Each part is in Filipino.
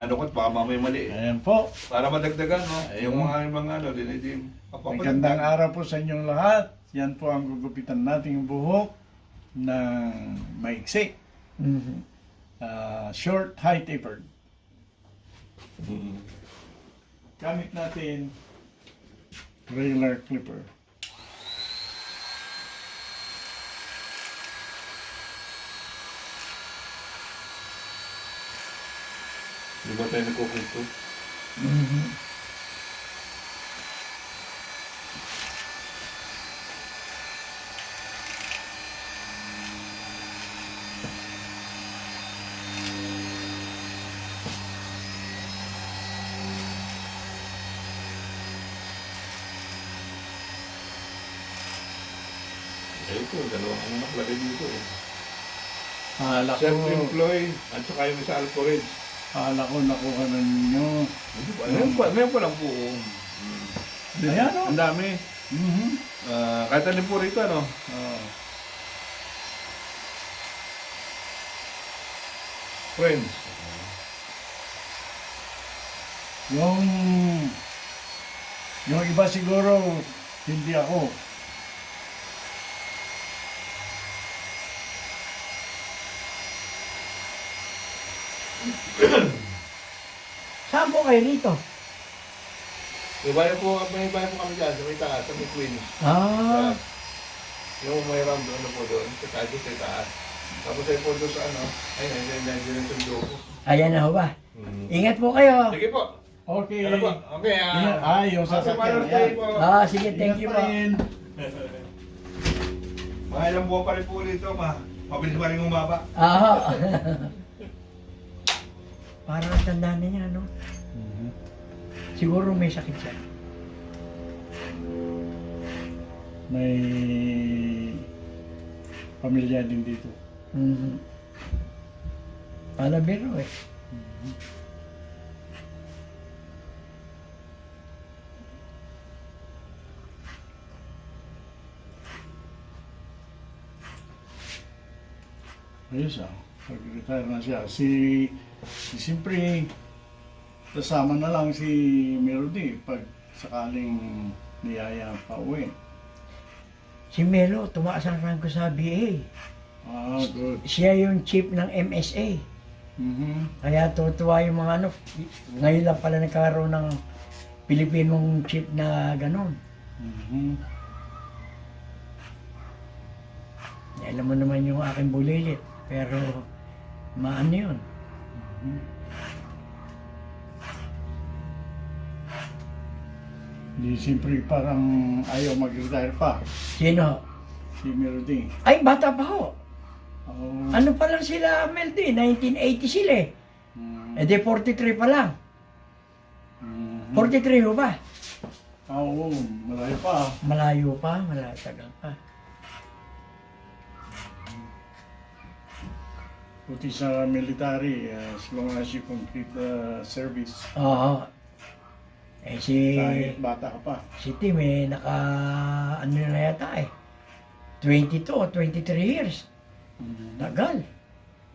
Ano ko, baka mamay mali. Ayan po. Para madagdagan, no? Ayun. Yung mga ano, dinidim. Magandang araw po sa inyong lahat. Yan po ang gugupitan nating buhok ng maiksi. Short, high tapered. Gamit natin regular clipper. Di ba tayo nagkukwento? Ito, dalawang ano nakalagay dito eh. Hala ko, Self-employed at saka yung sa Alcored. nakuha na ninyo. Ngayon pa lang po. Ayan o. Ang dami. Kahit alin po rito, ano? Friends. Yung iba siguro, hindi ako. Saan po kayo rito? May bayan po kami dyan, sa may taas, sa may Queens. Ah, Yung may round ano po doon, sa taas, sa taas. Tapos ay po doon sa ano, ayun, nandiyan yung sundo ko. ayan na ho ba? Ingat po kayo. Sige po. Okay. Ano po? Okay, Yung sasakyan. Happy Mother's Day po. Ah, sige, thank you po. Mga ilang buwan pa rin po ulit ito, mabilis pa rin umaba. Ah. Parang tanda na niya, no? Siguro may sakit siya. May pamilya din dito. Palabiro eh. Ayos pag-retire na siya. Siyempre, kasama na lang si Melody pag sakaling niyaya pa uwi. Si Melo, tumaas ang rango sa BA. Good. Siya yung chief ng MSA. Kaya tutuwa yung mga ano. Ngayon lang pala nagkaroon ng Pilipinong chief na gano'n. Alam mo naman yung aking bulilit. Pero maano yun. Di siyempre parang ayaw mag-retire pa. Sino? Si Melody. Ay, bata pa ho. Oh. Ano pa lang sila, Meldy? 1980 sila eh. E di 43 pa lang. 43 ho ba? Oo, malayo pa. Malayo pa, tagal pa. Puti sa military, as long as you complete the service. Oo. Eh Kahit bata ka pa. si Tim eh, ano na yata eh. 22 o 23 years. Tagal.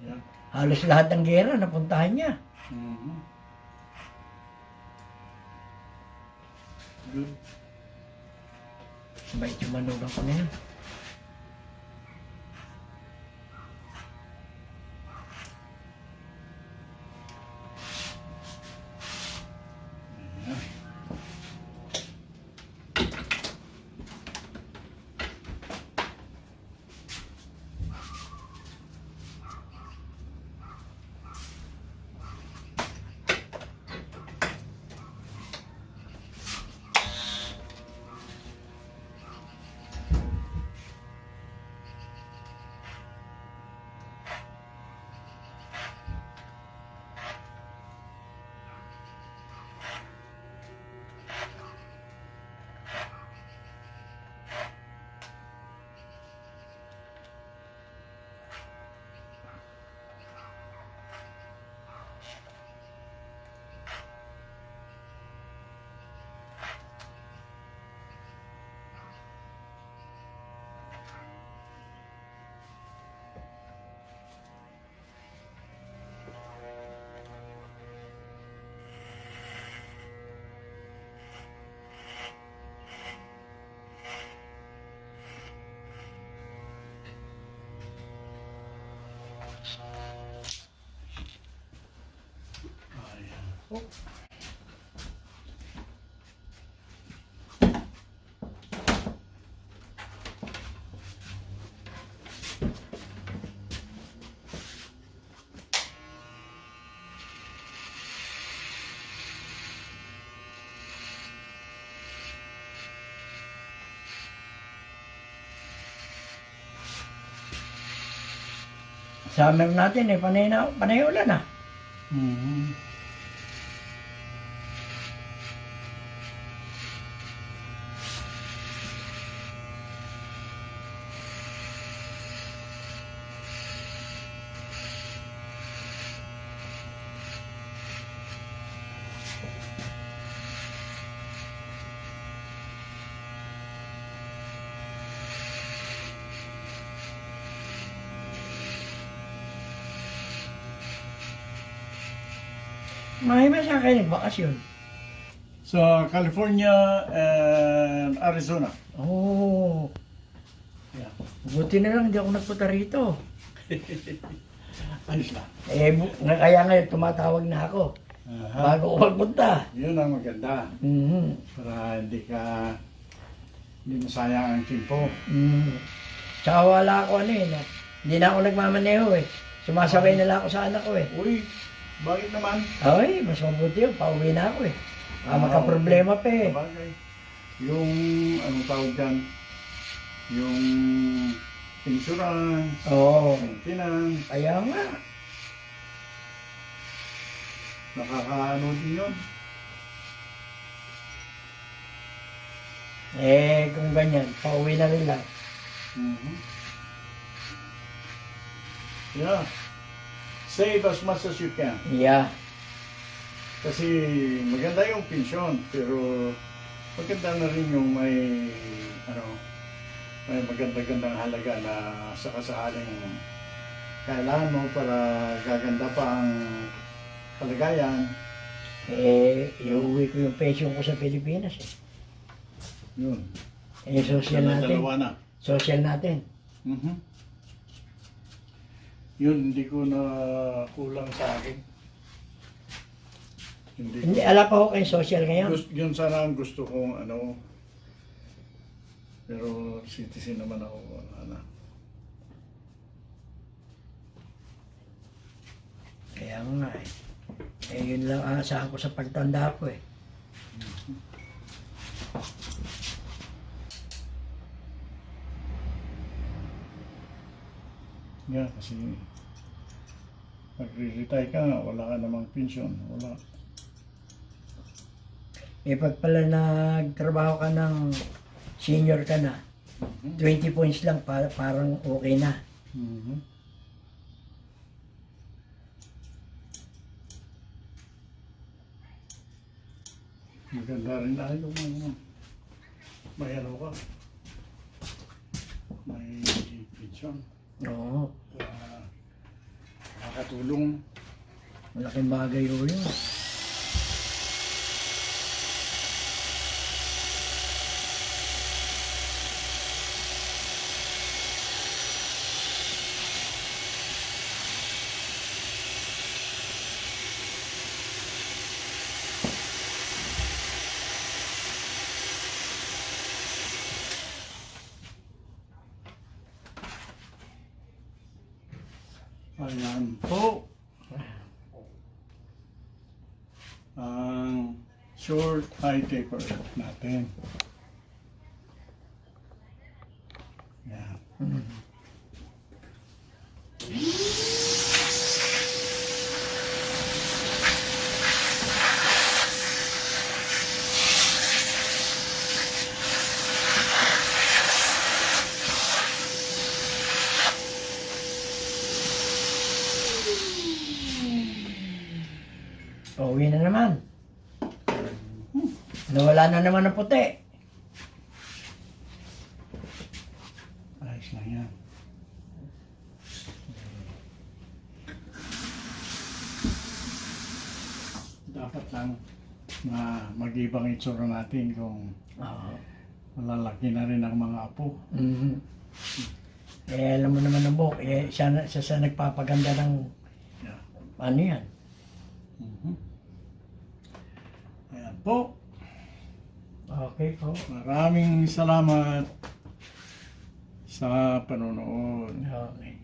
Yeah. Halos lahat ng gera napuntahan niya. Good. Bait yung manugang ko na yun. Summer natin panay ulan ah. Mhm. Mahima saan kayo nagbakasyon? Sa California and Arizona. Oh. Yeah. Buti na lang hindi ako nagpunta rito. Ayos lang. Kaya ngayon tumatawag na ako. Aha. Bago ako magpunta. Yun ang maganda. Mhm. Para hindi masayang ang timpo. Mm. Tsaka wala ako hindi na ako nagmamaneho eh. Sumasabay na lang ako sa anak ko eh. Uy, bakit naman? Ay, mas mabuti yun. Pauwi na ako eh. Magka-problema pa eh. Bagay. Yung, anong tawag dyan? Yung insurance, Oo. maintenance, Kaya nga. nakakaano din yun. Kung ganyan, pauwi na rin lang. Mhm. Yeah. Save as much as you can. Yeah. Kasi maganda yung pensyon, pero maganda na rin yung may maganda-gandang halaga na sa kasahaling kailangan mo para gaganda pa ang kalagayan. Iuwi ko yung pension ko sa Pilipinas eh. Yun. Social natin. Dalawa na. Social natin. Mhm. Yun, hindi ko na kulang sa akin. Hindi, ala pa ako kay social ngayon. Yun sana ang gusto kong pero citizen naman ako. Kaya nga eh. Yun lang aasahan ko sa pagtanda ko eh. Yeah, kasi pag-retire ka, wala ka namang pensyon. Wala. Pag pala nagtrabaho ka ng senior ka na, 20 points lang parang okay na. Mhm. Maganda rin na yung may ka. May pensyon. Oo. Nakakatulong. Malaking bagay ko yun. Ayan po ang short eye taper natin. Yan. Pauwi na naman. Nawala na naman ang puti. Ayos lang yan. Dapat lang na mag-ibang itsura natin kung Oo. malalaki na rin ang mga apo. Mhm. Alam mo naman ang buhok, siya nagpapaganda ng Yeah. ano yan. Mhm. po. Okay po. Maraming salamat sa panonood. Okay.